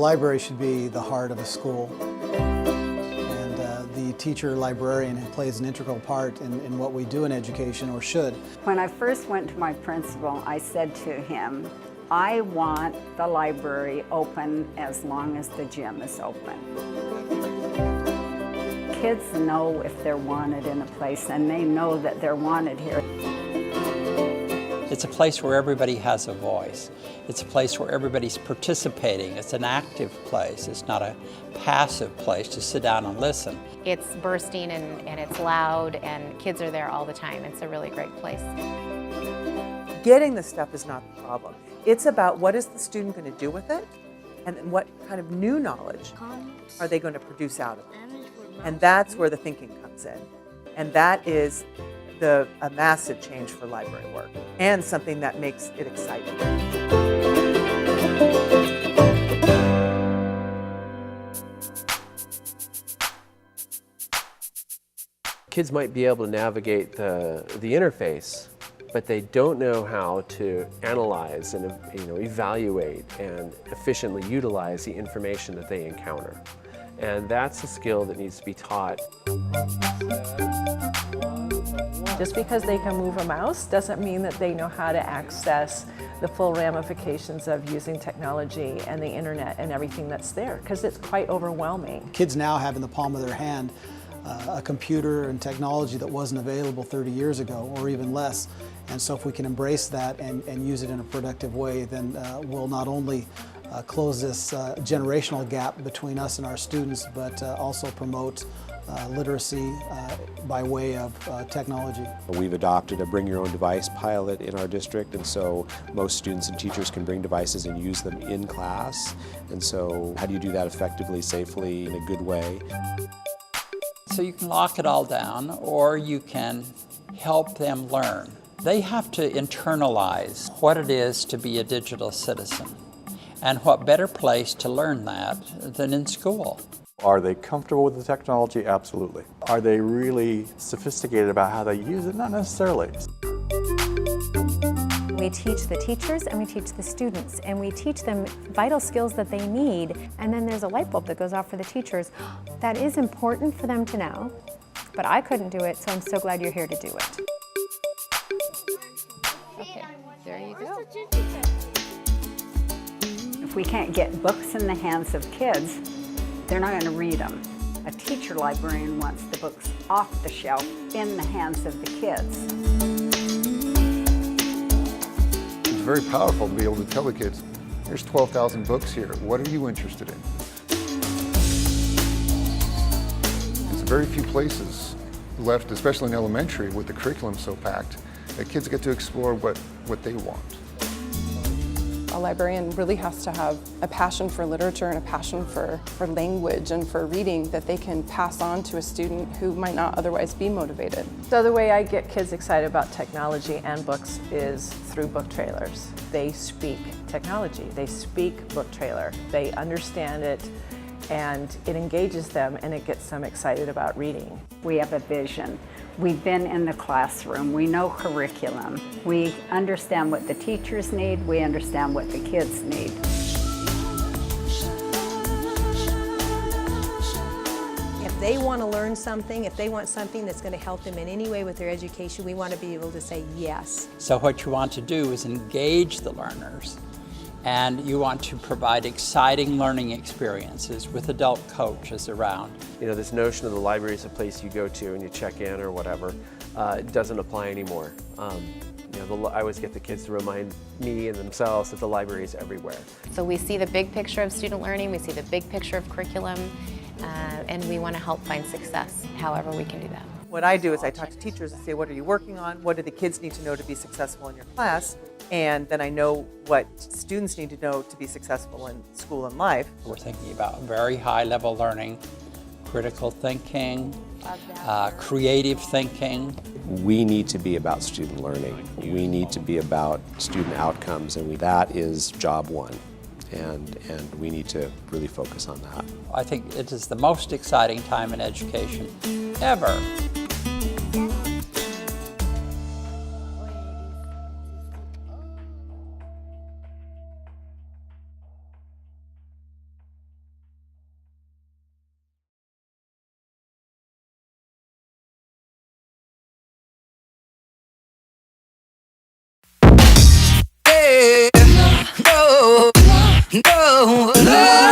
library should be the heart of a school. And the teacher librarian plays an integral part in what we do in education, or should. When I first went to my principal, I said to him, I want the library open as long as the gym is open. Kids know if they're wanted in a place, and they know that they're wanted here. It's a place where everybody has a voice. It's a place where everybody's participating. It's an active place. It's not a passive place to sit down and listen. It's bursting and it's loud, and kids are there all the time. It's a really great place. Getting the stuff is not the problem. It's about what is the student going to do with it, and what kind of new knowledge are they going to produce out of it. And that's where the thinking comes in. And that is a massive change for library work, and something that makes it exciting. Kids might be able to navigate the interface, but they don't know how to analyze and evaluate and efficiently utilize the information that they encounter. And that's a skill that needs to be taught. Just because they can move a mouse doesn't mean that they know how to access the full ramifications of using technology and the internet and everything that's there, because it's quite overwhelming. Kids now have in the palm of their hand a computer and technology that wasn't available 30 years ago, or even less. And so if we can embrace that and use it in a productive way, then we'll not only close this generational gap between us and our students, but also promote literacy by way of technology. We've adopted a bring your own device pilot in our district, and so most students and teachers can bring devices and use them in class. And so how do you do that effectively, safely, in a good way? So you can lock it all down, or you can help them learn. They have to internalize what it is to be a digital citizen. And what better place to learn that than in school? Are they comfortable with the technology? Absolutely. Are they really sophisticated about how they use it? Not necessarily. We teach the teachers and we teach the students, and we teach them vital skills that they need, and then there's a light bulb that goes off for the teachers. That is important for them to know, but I couldn't do it, so I'm so glad you're here to do it. Okay, there you go. If we can't get books in the hands of kids, they're not going to read them. A teacher librarian wants the books off the shelf in the hands of the kids. It's very powerful to be able to tell the kids, there's 12,000 books here. What are you interested in? There's very few places left, especially in elementary, with the curriculum so packed, that kids get to explore what they want. A librarian really has to have a passion for literature and a passion for language and for reading that they can pass on to a student who might not otherwise be motivated. So the way I get kids excited about technology and books is through book trailers. They speak technology, they speak book trailer, they understand it, and it engages them and it gets them excited about reading. We have a vision. We've been in the classroom. We know curriculum. We understand what the teachers need. We understand what the kids need. If they want to learn something, if they want something that's going to help them in any way with their education, we want to be able to say yes. So what you want to do is engage the learners, and you want to provide exciting learning experiences with adult coaches around. You know, this notion of the library is a place you go to and you check in or whatever, it doesn't apply anymore. I always get the kids to remind me and themselves that the library is everywhere. So we see the big picture of student learning, we see the big picture of curriculum, and we want to help find success however we can do that. What I do is I talk to teachers and say, what are you working on? What do the kids need to know to be successful in your class? And then I know what students need to know to be successful in school and life. We're thinking about very high-level learning, critical thinking, creative thinking. We need to be about student learning. We need to be about student outcomes, and that is job one. And we need to really focus on that. I think it is the most exciting time in education ever. No, love.